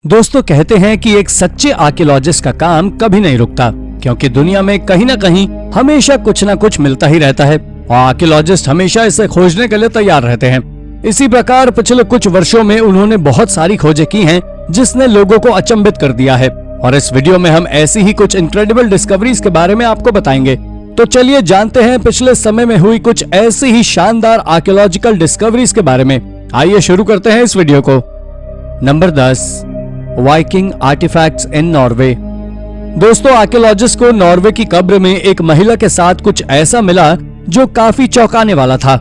दोस्तों कहते हैं कि एक सच्चे आर्कियोलॉजिस्ट का काम कभी नहीं रुकता, क्योंकि दुनिया में कहीं ना कहीं हमेशा कुछ ना कुछ मिलता ही रहता है और आर्कियोलॉजिस्ट हमेशा इसे खोजने के लिए तैयार रहते हैं। इसी प्रकार पिछले कुछ वर्षों में उन्होंने बहुत सारी खोजें की हैं, जिसने लोगों को अचंभित कर दिया है। और इस वीडियो में हम ऐसी ही कुछ इनक्रेडिबल डिस्कवरीज के बारे में आपको बताएंगे। तो चलिए जानते हैं पिछले समय में हुई कुछ ऐसी ही शानदार आर्कियोलॉजिकल डिस्कवरीज के बारे में। आइए शुरू करते हैं इस वीडियो को। Number 10, Viking artefacts in Norway. दोस्तों आर्कियोलॉजिस्ट को नॉर्वे की कब्र में एक महिला के साथ कुछ ऐसा मिला जो काफी चौंकाने वाला था।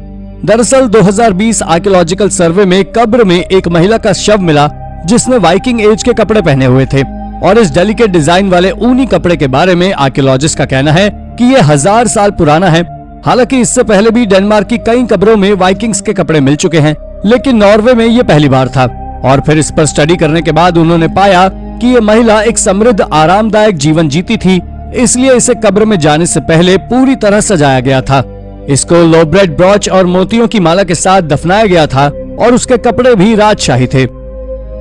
दरअसल 2020 आर्कियोलॉजिकल सर्वे में कब्र में एक महिला का शव मिला जिसने वाइकिंग एज के कपड़े पहने हुए थे। और इस डेलिकेट डिजाइन वाले ऊनी कपड़े के बारे में आर्कियोलॉजिस्ट का कहना है कि ये 1000 साल पुराना है। हालांकि इससे पहले भी डेनमार्क की कई कब्रों में वाइकिंग्स के कपड़े मिल चुके हैं, लेकिन नॉर्वे में ये पहली बार था। और फिर इस पर स्टडी करने के बाद उन्होंने पाया कि ये महिला एक समृद्ध आरामदायक जीवन जीती थी, इसलिए इसे कब्र में जाने से पहले पूरी तरह सजाया गया था। इसको लोब्रेड ब्रॉच और मोतियों की माला के साथ दफनाया गया था और उसके कपड़े भी राजशाही थे।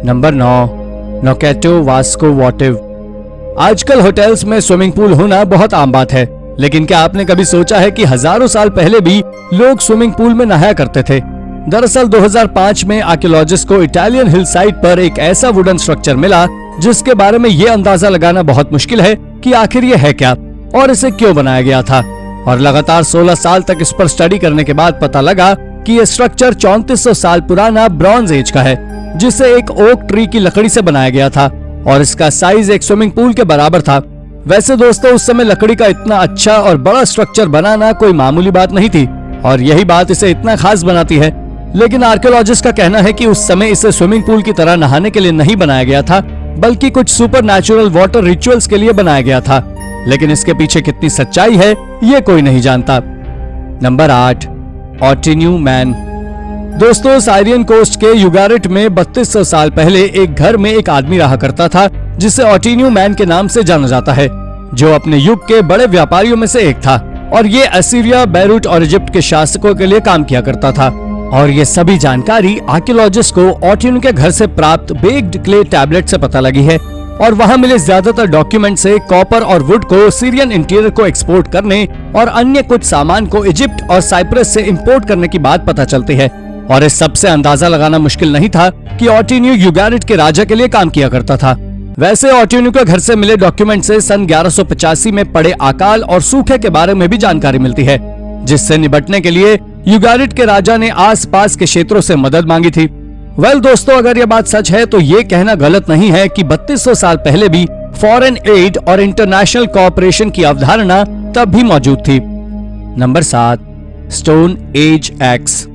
नंबर 9, नोकेटो वास्को वॉटिव। आजकल होटल्स में स्विमिंग पूल होना बहुत आम बात है, लेकिन क्या आपने कभी सोचा है कि हजारों साल पहले भी लोग स्विमिंग पूल में नहाया करते थे। दरअसल 2005 में आर्कियोलॉजिस्ट को इटालियन हिल साइड पर एक ऐसा वुडन स्ट्रक्चर मिला जिसके बारे में ये अंदाजा लगाना बहुत मुश्किल है कि आखिर ये है क्या और इसे क्यों बनाया गया था। और लगातार 16 साल तक इस पर स्टडी करने के बाद पता लगा कि ये स्ट्रक्चर 3400 साल पुराना ब्रॉन्ज एज का है, जिसे एक ओक ट्री की लकड़ी से बनाया गया था और इसका साइज एक स्विमिंग पूल के बराबर था। वैसे दोस्तों उस समय लकड़ी का इतना अच्छा और बड़ा स्ट्रक्चर बनाना कोई मामूली बात नहीं थी और यही बात इसे इतना खास बनाती है। लेकिन आर्कियोलॉजिस्ट का कहना है कि उस समय इसे स्विमिंग पूल की तरह नहाने के लिए नहीं बनाया गया था, बल्कि कुछ सुपरनैचुरल वाटर रिचुअल्स के लिए बनाया गया था। लेकिन इसके पीछे कितनी सच्चाई है ये कोई नहीं जानता। नंबर 8, ऑटिन्यू मैन। दोस्तों साइरियन कोस्ट के युगारिट में 3200 साल पहले एक घर में एक आदमी रहा करता था जिसे ऑटिन्यू मैन के नाम से जाना जाता है, जो अपने युग के बड़े व्यापारियों में से एक था और ये असीरिया, बैरूट और इजिप्ट के शासकों के लिए काम किया करता था। और ये सभी जानकारी आर्कियोलॉजिस्ट को ऑटिन्यू के घर से प्राप्त बेक्ड क्ले टैबलेट से पता लगी है और वहां मिले ज्यादातर डॉक्यूमेंट से कॉपर और वुड को सीरियन इंटीरियर को एक्सपोर्ट करने और अन्य कुछ सामान को इजिप्ट और साइप्रस से इंपोर्ट करने की बात पता चलती है। और इस सब से अंदाजा लगाना मुश्किल नहीं था कि ऑटिन्यू युगारिट के राजा के लिए काम किया करता था। वैसे ऑटिन्यू के घर से मिले डॉक्यूमेंट से सन 1185 में पड़े अकाल और सूखे के बारे में भी जानकारी मिलती है, जिससे निपटने के लिए युगारिट के राजा ने आसपास के क्षेत्रों से मदद मांगी थी। दोस्तों अगर ये बात सच है तो ये कहना गलत नहीं है कि 3200 साल पहले भी फॉरेन एड और इंटरनेशनल कोऑपरेशन की अवधारणा तब भी मौजूद थी। Number 7, stone age x.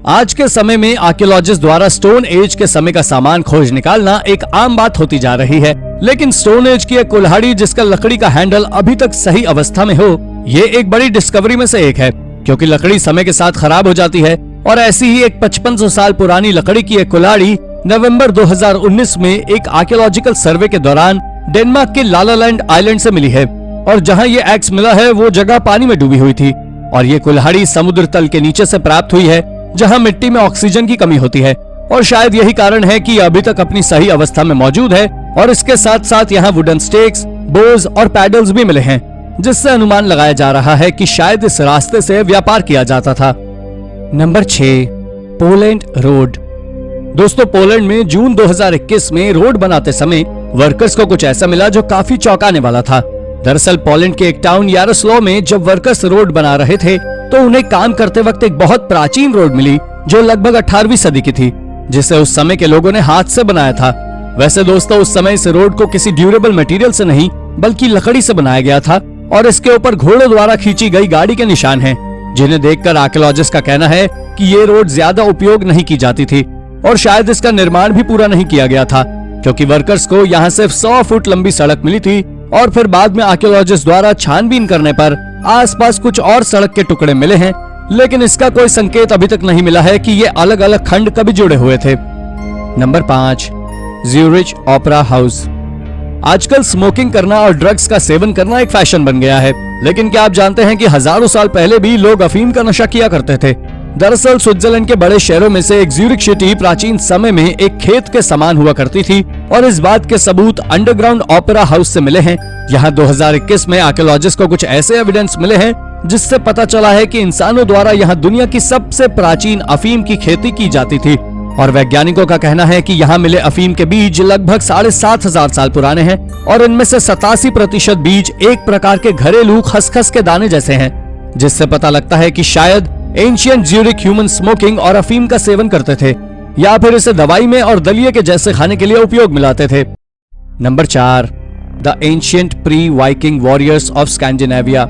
आज के समय में आर्कियोलॉजिस्ट द्वारा स्टोन एज के समय का सामान खोज निकालना एक आम बात होती जा रही है, लेकिन स्टोन एज की एक कुल्हाड़ी जिसका लकड़ी का हैंडल अभी तक सही अवस्था में हो, ये एक बड़ी डिस्कवरी में से एक है, क्योंकि लकड़ी समय के साथ खराब हो जाती है। और ऐसी ही एक 5500 साल पुरानी लकड़ी की एक कुल्हाड़ी नवंबर 2019 में एक आर्कियोलॉजिकल सर्वे के दौरान डेनमार्क के लालालैंड आइलैंड से मिली है। और जहां ये एक्स मिला है वो जगह पानी में डूबी हुई थी और ये कुल्हाड़ी समुद्र तल के नीचे से प्राप्त हुई है, जहां मिट्टी में ऑक्सीजन की कमी होती है। और शायद यही कारण है कि अभी तक अपनी सही अवस्था में मौजूद है। और इसके साथ साथ यहाँ वुडन स्टेक्स, बोज और पैडल्स भी मिले हैं, जिससे अनुमान लगाया जा रहा है कि शायद इस रास्ते से व्यापार किया जाता था। Number 6, Poland road. दोस्तों पोलैंड में जून 2021 में रोड बनाते समय वर्कर्स को कुछ ऐसा मिला जो काफी चौंकाने वाला था। दरअसल पोलैंड के एक टाउन यारोस्लाव में जब वर्कर्स रोड बना रहे थे तो उन्हें काम करते वक्त एक बहुत प्राचीन रोड मिली जो लगभग 18वीं सदी की थी, जिसे उस समय के लोगों ने हाथ से बनाया था। वैसे दोस्तों उस समय इस रोड को किसी ड्यूरेबल मटेरियल से नहीं बल्कि लकड़ी से बनाया गया था और इसके ऊपर घोड़ों द्वारा खींची गई गाड़ी के निशान हैं, जिन्हें देखकर आर्कियोलॉजिस्ट का कहना है कि ये रोड ज्यादा उपयोग नहीं की जाती थी और शायद इसका निर्माण भी पूरा नहीं किया गया था, क्योंकि वर्कर्स को यहाँ सिर्फ 100 फुट लंबी सड़क मिली थी। और फिर बाद में आर्कियोलॉजिस्ट द्वारा छानबीन करने पर आसपास कुछ और सड़क के टुकड़े मिले हैं, लेकिन इसका कोई संकेत अभी तक नहीं मिला है कि ये अलग अलग खंड कभी जुड़े हुए थे। Number 5, Zurich opera house. आजकल स्मोकिंग करना और ड्रग्स का सेवन करना एक फैशन बन गया है, लेकिन क्या आप जानते हैं कि हजारों साल पहले भी लोग अफीम का नशा किया करते थे। दरअसल स्विट्जरलैंड के बड़े शहरों में से एक ज्यूरिख सिटी प्राचीन समय में एक खेत के समान हुआ करती थी और इस बात के सबूत अंडरग्राउंड ओपेरा हाउस से मिले हैं। यहाँ 2021 में आर्कियोलॉजिस्ट को कुछ ऐसे एविडेंस मिले हैं जिससे पता चला है कि इंसानों द्वारा यहाँ दुनिया की सबसे प्राचीन अफीम की खेती की जाती थी और वैज्ञानिकों का कहना है कि यहाँ मिले अफीम के बीज लगभग 7,500 साल पुराने हैं और इनमें से 87% बीज एक प्रकार के घरेलू खसखस के दाने जैसे हैं, जिससे पता लगता है कि शायद एंशिएंट ज्यूरिक ह्यूमन स्मोकिंग और अफीम का सेवन करते थे या फिर इसे दवाई में और दलिये के जैसे खाने के लिए उपयोग में लाते थे। Number 4, the ancient pre Viking warriors of Scandinavia.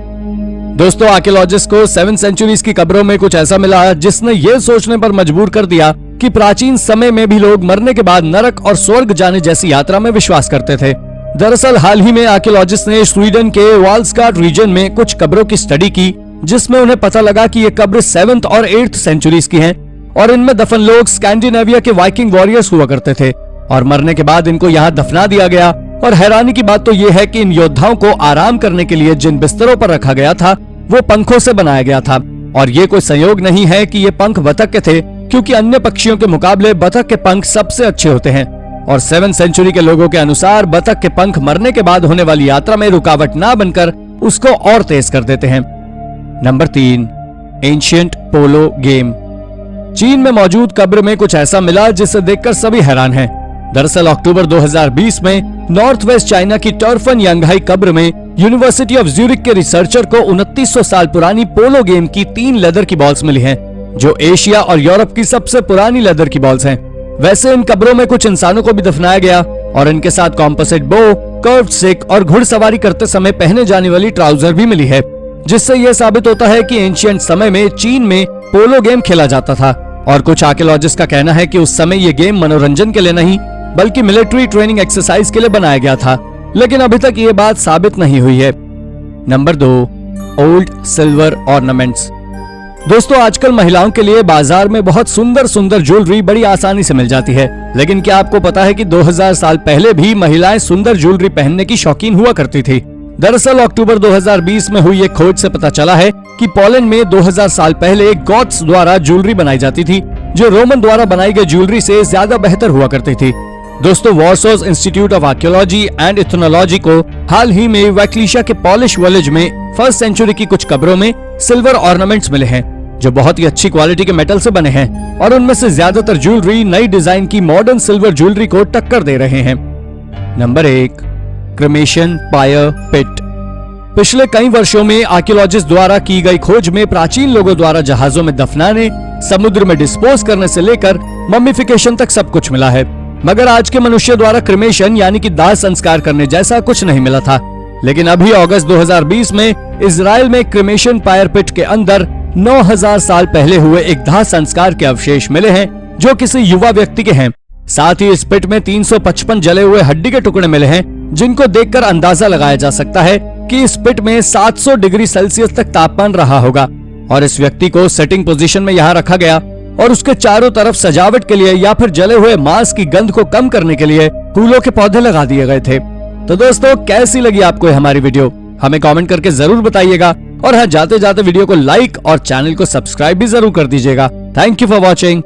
दोस्तों, आर्कियोलॉजिस्ट को 7th सेंचुरीज की कब्रों में कुछ ऐसा मिला जिसने ये सोचने पर मजबूर कर दिया कि प्राचीन समय में भी लोग मरने के बाद नरक और स्वर्ग जाने जैसी यात्रा में विश्वास करते थे। दरअसल हाल ही में आर्कियोलॉजिस्ट ने स्वीडन के वाल्सगार्ड रीजन में कुछ कब्रों की स्टडी की, जिसमें उन्हें पता लगा कि ये कब्र 7th और 8th सेंचुरीज की हैं और इनमें दफन लोग स्कैंडिनेविया के वाइकिंग वॉरियर्स हुआ करते थे और मरने के बाद इनको यहाँ दफना दिया गया। और हैरानी की बात तो ये है कि इन योद्धाओं को आराम करने के लिए जिन बिस्तरों पर रखा गया था वो पंखों से बनाया गया था और ये कोई संयोग नहीं है कि ये पंख बतख के थे, क्योंकि अन्य पक्षियों के मुकाबले बतख के पंख सबसे अच्छे होते हैं और 7th सेंचुरी के लोगों के अनुसार बतख के पंख मरने के बाद होने वाली यात्रा में रुकावट ना बनकर उसको और तेज कर देते हैं। नंबर 3, एंशिएंट पोलो गेम। चीन में मौजूद कब्र में कुछ ऐसा मिला जिसे देखकर सभी हैरान हैं। दरअसल अक्टूबर 2020 में नॉर्थ वेस्ट चाइना की टर्फन यांगहाई कब्र में यूनिवर्सिटी ऑफ ज्यूरिक के रिसर्चर को 2900 साल पुरानी पोलो गेम की 3 लेदर की बॉल्स मिली हैं, जो एशिया और यूरोप की सबसे पुरानी लेदर की बॉल्स हैं। वैसे इन कब्रों में कुछ इंसानों को भी दफनाया गया और इनके साथ कॉम्पोजिट बो, कर्व्ड स्टिक और घुड़सवारी करते समय पहने जाने वाली ट्राउजर भी मिली है, जिससे यह साबित होता है कि एंशिएंट समय में चीन में पोलो गेम खेला जाता था। और कुछ आर्कियोलॉजिस्ट का कहना है कि उस समय ये गेम मनोरंजन के लिए नहीं बल्कि मिलिट्री ट्रेनिंग एक्सरसाइज के लिए बनाया गया था, लेकिन अभी तक ये बात साबित नहीं हुई है। Number 2, old silver ornaments. दोस्तों, आजकल महिलाओं के लिए बाजार में बहुत सुंदर सुंदर ज्वेलरी बड़ी आसानी से मिल जाती है, लेकिन क्या आपको पता है कि 2000 साल पहले भी महिलाएं सुंदर ज्वेलरी पहनने की शौकीन हुआ करती थी। दरअसल अक्टूबर 2020 में हुई एक खोज से पता चला है कि पोलैंड में 2000 साल पहले गॉथ्स द्वारा ज्वेलरी बनाई जाती थी, जो रोमन द्वारा बनाई गई ज्वेलरी से ज्यादा बेहतर हुआ करती थी। दोस्तों, Warsaw's institute of archaeology and ethnology को हाल ही में वैक्लीशिया के पॉलिश विलेज में 1st सेंचुरी की कुछ कब्रों में सिल्वर ऑर्नामेंट्स मिले हैं, जो बहुत ही अच्छी क्वालिटी के मेटल से बने हैं और उनमें से ज्यादातर ज्वेलरी नई डिजाइन की मॉडर्न सिल्वर ज्वेलरी को टक्कर दे रहे हैं। नंबर 1, क्रेमेशन पायर पिट। पिछले कई वर्षों में आर्कियोलॉजिस्ट द्वारा की गई खोज में प्राचीन लोगों द्वारा जहाजों में दफनाने, समुद्र में डिस्पोज करने से लेकर मम्मीफिकेशन तक सब कुछ मिला है, मगर आज के मनुष्य द्वारा क्रेमेशन यानी कि दाह संस्कार करने जैसा कुछ नहीं मिला था। लेकिन अभी अगस्त 2020 में इजराइल में क्रेमेशन पायर पिट के अंदर 9000 साल पहले हुए एक दाह संस्कार के अवशेष मिले हैं, जो किसी युवा व्यक्ति के हैं। साथ ही इस पिट में 355 जले हुए हड्डी के टुकड़े मिले हैं, जिनको देखकर अंदाजा लगाया जा सकता है कि इस पिट में 700 डिग्री सेल्सियस तक तापमान रहा होगा और इस व्यक्ति को सेटिंग पोजीशन में यहाँ रखा गया और उसके चारों तरफ सजावट के लिए या फिर जले हुए मांस की गंध को कम करने के लिए फूलों के पौधे लगा दिए गए थे। तो दोस्तों, कैसी लगी आपको हमारी वीडियो? हमें कमेंट करके जरूर बताइएगा और हाँ, जाते जाते वीडियो को लाइक और चैनल को सब्सक्राइब भी जरूर कर दीजिएगा। Thank you for watching.